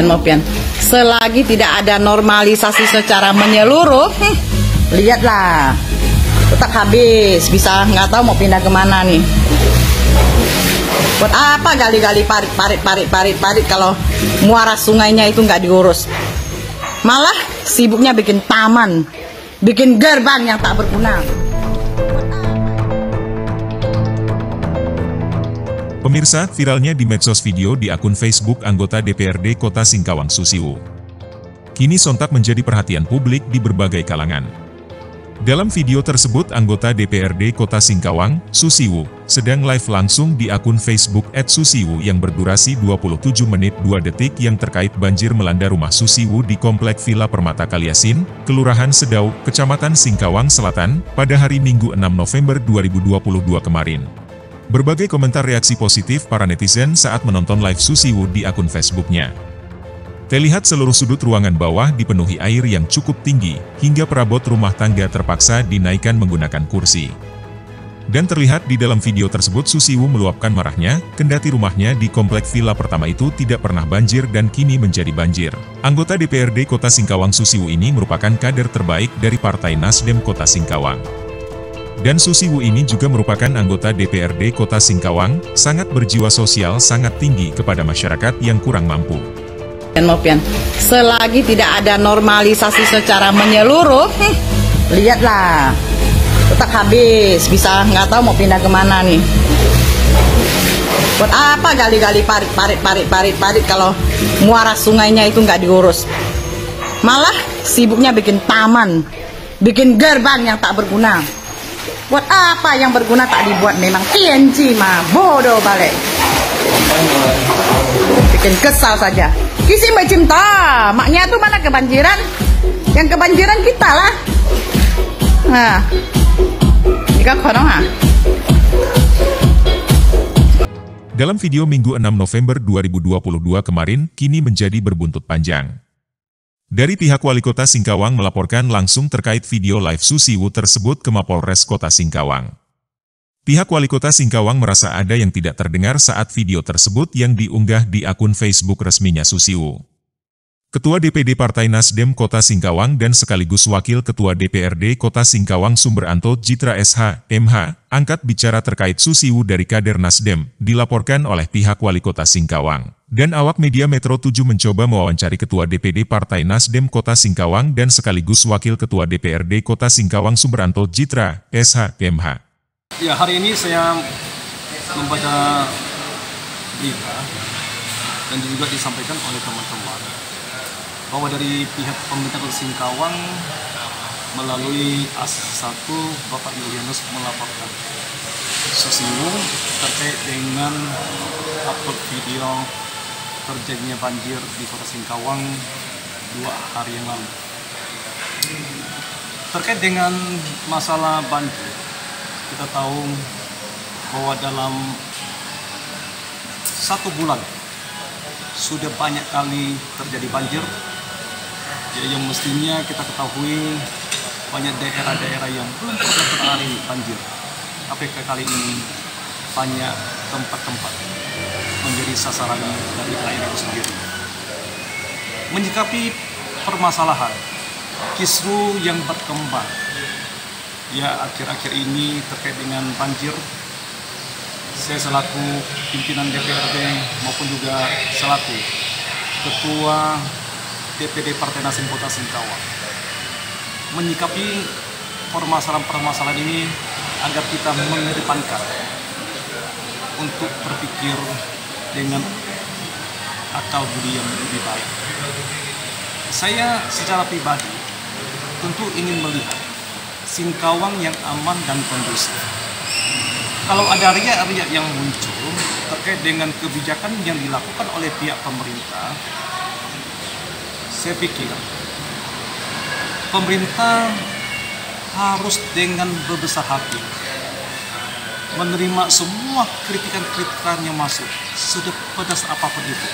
Mopian, selagi tidak ada normalisasi secara menyeluruh, lihatlah, tetap habis, bisa nggak tahu mau pindah kemana nih. Buat apa gali-gali parit kalau muara sungainya itu nggak diurus, malah sibuknya bikin taman, bikin gerbang yang tak berguna. Pemirsa, viralnya di medsos video di akun Facebook anggota DPRD Kota Singkawang Susiwo kini sontak menjadi perhatian publik di berbagai kalangan. Dalam video tersebut, anggota DPRD Kota Singkawang, Susiwo, sedang live langsung di akun Facebook @Susiwo yang berdurasi 27 menit 2 detik yang terkait banjir melanda rumah Susiwo di Komplek Villa Permata Kaliasin, Kelurahan Sedau, Kecamatan Singkawang Selatan, pada hari Minggu 6 November 2022 kemarin. Berbagai komentar reaksi positif para netizen saat menonton live Susiwo di akun Facebooknya. Terlihat seluruh sudut ruangan bawah dipenuhi air yang cukup tinggi, hingga perabot rumah tangga terpaksa dinaikkan menggunakan kursi. Dan terlihat di dalam video tersebut Susiwo meluapkan marahnya, kendati rumahnya di komplek villa pertama itu tidak pernah banjir dan kini menjadi banjir. Anggota DPRD Kota Singkawang Susiwo ini merupakan kader terbaik dari Partai Nasdem Kota Singkawang. Dan Susiwo ini juga merupakan anggota DPRD Kota Singkawang, sangat berjiwa sosial sangat tinggi kepada masyarakat yang kurang mampu. Mopian, selagi tidak ada normalisasi secara menyeluruh, lihatlah, tetap habis, bisa nggak tahu mau pindah kemana nih. Buat apa gali-gali parit kalau muara sungainya itu nggak diurus, malah sibuknya bikin taman, bikin gerbang yang tak berguna. Buat apa yang berguna tak dibuat, memang TNG mah bodoh balik. Bikin kesal saja. Kisi Mbak Cinta, maknya tuh mana kebanjiran? Yang kebanjiran kita lah. Nah, jika korong ha. Dalam video Minggu 6 November 2022 kemarin, kini menjadi berbuntut panjang. Dari pihak Wali Kota Singkawang melaporkan langsung terkait video live Susiwo tersebut ke Mapolres Kota Singkawang. Pihak Wali Kota Singkawang merasa ada yang tidak terdengar saat video tersebut yang diunggah di akun Facebook resminya Susiwo. Ketua DPD Partai Nasdem Kota Singkawang dan sekaligus Wakil Ketua DPRD Kota Singkawang Sumberanto Jitra SH, MH, angkat bicara terkait Susiwo dari kader Nasdem, dilaporkan oleh pihak Wali Kota Singkawang. Dan awak media Metro 7 mencoba mewawancari Ketua DPD Partai Nasdem Kota Singkawang dan sekaligus Wakil Ketua DPRD Kota Singkawang Sumberanto Jitra SH, MH. Ya, hari ini saya membaca berita dan juga disampaikan oleh teman-teman bahwa dari pihak pemerintah Kota Singkawang melalui AS1 Bapak Yulianus melaporkan Susiwo terkait dengan upload video terjadinya banjir di Kota Singkawang 2 hari yang lalu. Terkait dengan masalah banjir, kita tahu bahwa dalam 1 bulan sudah banyak kali terjadi banjir. Ya, yang mestinya kita ketahui banyak daerah-daerah yang belum pernah teralami banjir. Tapi kali ini banyak tempat-tempat menjadi sasaran dari air itu sendiri. Menyikapi permasalahan kisru yang berkembang ya akhir-akhir ini terkait dengan banjir, saya selaku pimpinan DPRD maupun juga selaku Ketua DPD Partai Nasdem Kota Singkawang menyikapi permasalahan-permasalahan ini agar kita mengedepankan untuk berpikir dengan akal budi yang lebih baik. Saya secara pribadi tentu ingin melihat Singkawang yang aman dan kondusif. Kalau ada riak-riak yang muncul terkait dengan kebijakan yang dilakukan oleh pihak pemerintah, saya pikir pemerintah harus dengan berbesar hati menerima semua kritikan-kritikan yang masuk, sepedas apapun itu.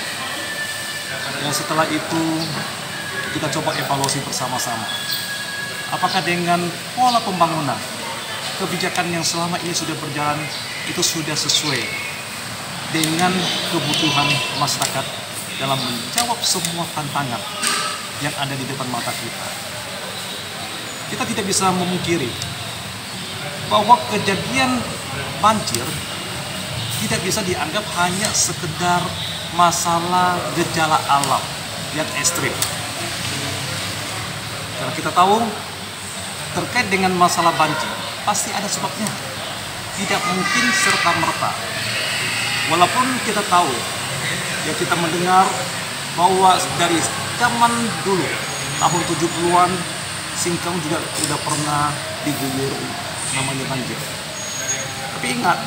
Dan setelah itu kita coba evaluasi bersama-sama. Apakah dengan pola pembangunan, kebijakan yang selama ini sudah berjalan itu sudah sesuai dengan kebutuhan masyarakat dalam menjawab semua tantangan yang ada di depan mata kita. Kita tidak bisa memungkiri bahwa kejadian banjir tidak bisa dianggap hanya sekedar masalah gejala alam yang ekstrim. Karena kita tahu terkait dengan masalah banjir pasti ada sebabnya. Tidak mungkin serta-merta. Walaupun kita tahu, ya kita mendengar bahwa dari zaman dulu, tahun 70-an, Singkawang juga sudah pernah diguyur namanya banjir. Tapi ingat,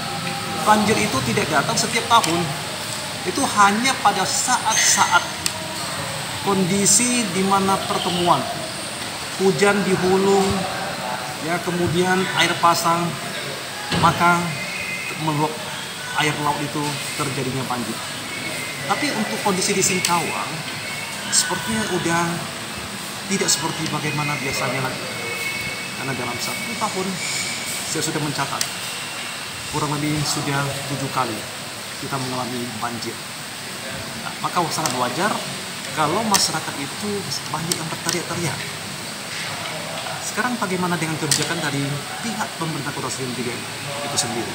banjir itu tidak datang setiap tahun. Itu hanya pada saat-saat kondisi di mana pertemuan hujan di hulu, ya kemudian air pasang, maka meluap air laut itu terjadinya banjir. Tapi untuk kondisi di Singkawang, sepertinya udah tidak seperti bagaimana biasanya lagi. Karena dalam 1 tahun, saya sudah mencatat, kurang lebih sudah 7 kali kita mengalami banjir. Nah, maka sangat wajar kalau masyarakat itu banyak yang berteriak-teriak. Sekarang bagaimana dengan kebijakan dari pihak pemerintah Kota Serintiga itu sendiri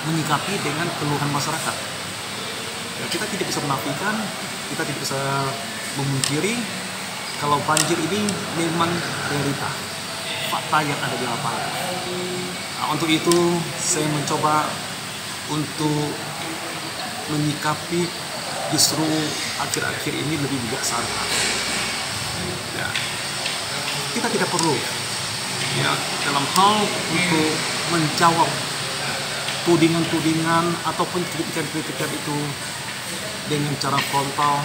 menyikapi dengan keluhan masyarakat? Ya, kita tidak bisa menafikan, kita tidak bisa memungkiri kalau banjir ini memang realita, fakta yang ada di lapangan. Nah, untuk itu saya mencoba untuk menyikapi justru akhir-akhir ini lebih bijaksana. Ya, kita tidak perlu ya dalam hal untuk menjawab tudingan-tudingan ataupun kritikan-kritikan itu dengan cara frontal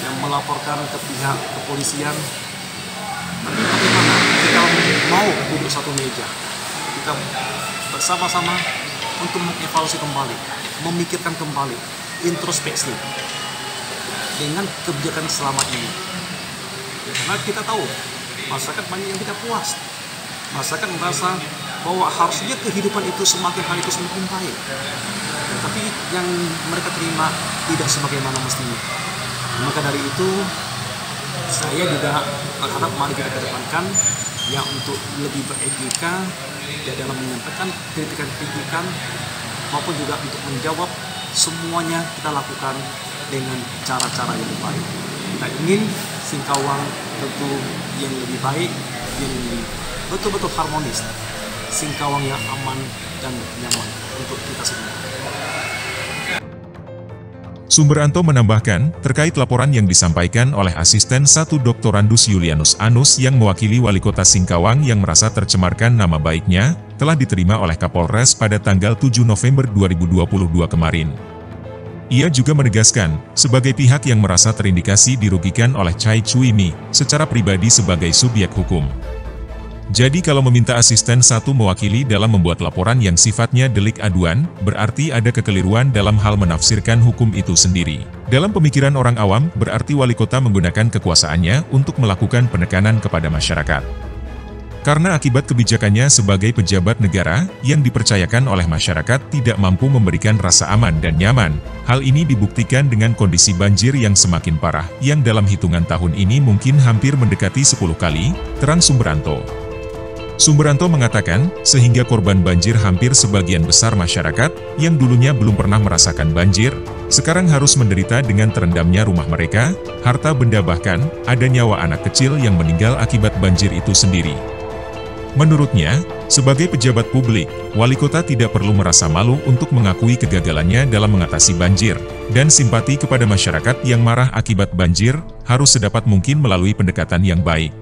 yang melaporkan ke pihak kepolisian. Tapi bagaimana kita mau duduk satu meja, kita bersama-sama untuk mengevaluasi kembali, memikirkan kembali, introspeksi dengan kebijakan selama ini. Ya, karena kita tahu masyarakat banyak yang tidak puas. Masyarakat merasa bahwa harusnya kehidupan itu semakin hari itu semakin baik. Ya, tapi yang mereka terima tidak sebagaimana mestinya. Maka dari itu saya juga berharap mari kita kedepankan yang untuk lebih beretika ya dalam menyampaikan kritikan-kritikan maupun juga untuk menjawab semuanya kita lakukan dengan cara-cara yang baik. Kita ingin Singkawang tentu yang lebih baik, yang betul-betul harmonis, Singkawang yang aman dan nyaman untuk kita semua. Sumberanto menambahkan, terkait laporan yang disampaikan oleh Asisten 1 Doktorandus Julianus Anus yang mewakili Wali Kota Singkawang yang merasa tercemarkan nama baiknya, telah diterima oleh Kapolres pada tanggal 7 November 2022 kemarin. Ia juga menegaskan, sebagai pihak yang merasa terindikasi dirugikan oleh Chai Chuimi, secara pribadi sebagai subjek hukum. Jadi kalau meminta Asisten 1 mewakili dalam membuat laporan yang sifatnya delik aduan, berarti ada kekeliruan dalam hal menafsirkan hukum itu sendiri. Dalam pemikiran orang awam, berarti wali kota menggunakan kekuasaannya untuk melakukan penekanan kepada masyarakat. Karena akibat kebijakannya sebagai pejabat negara, yang dipercayakan oleh masyarakat tidak mampu memberikan rasa aman dan nyaman. Hal ini dibuktikan dengan kondisi banjir yang semakin parah, yang dalam hitungan tahun ini mungkin hampir mendekati 10 kali, terang Sumberanto. Sumberanto mengatakan, sehingga korban banjir hampir sebagian besar masyarakat, yang dulunya belum pernah merasakan banjir, sekarang harus menderita dengan terendamnya rumah mereka, harta benda bahkan, ada nyawa anak kecil yang meninggal akibat banjir itu sendiri. Menurutnya, sebagai pejabat publik, wali kota tidak perlu merasa malu untuk mengakui kegagalannya dalam mengatasi banjir, dan simpati kepada masyarakat yang marah akibat banjir, harus sedapat mungkin melalui pendekatan yang baik.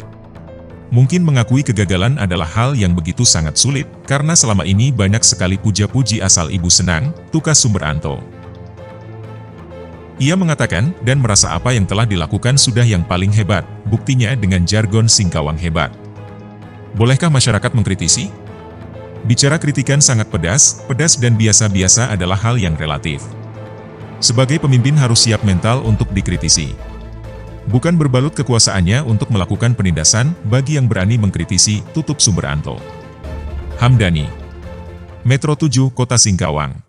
Mungkin mengakui kegagalan adalah hal yang begitu sangat sulit, karena selama ini banyak sekali puja-puji asal ibu senang, tukas Sumberanto. Ia mengatakan, dan merasa apa yang telah dilakukan sudah yang paling hebat, buktinya dengan jargon Singkawang hebat. Bolehkah masyarakat mengkritisi? Bicara kritikan sangat pedas dan biasa-biasa adalah hal yang relatif. Sebagai pemimpin harus siap mental untuk dikritisi. Bukan berbalut kekuasaannya untuk melakukan penindasan bagi yang berani mengkritisi, tutup Sumberanto. Hamdani, Metro 7 Kota Singkawang.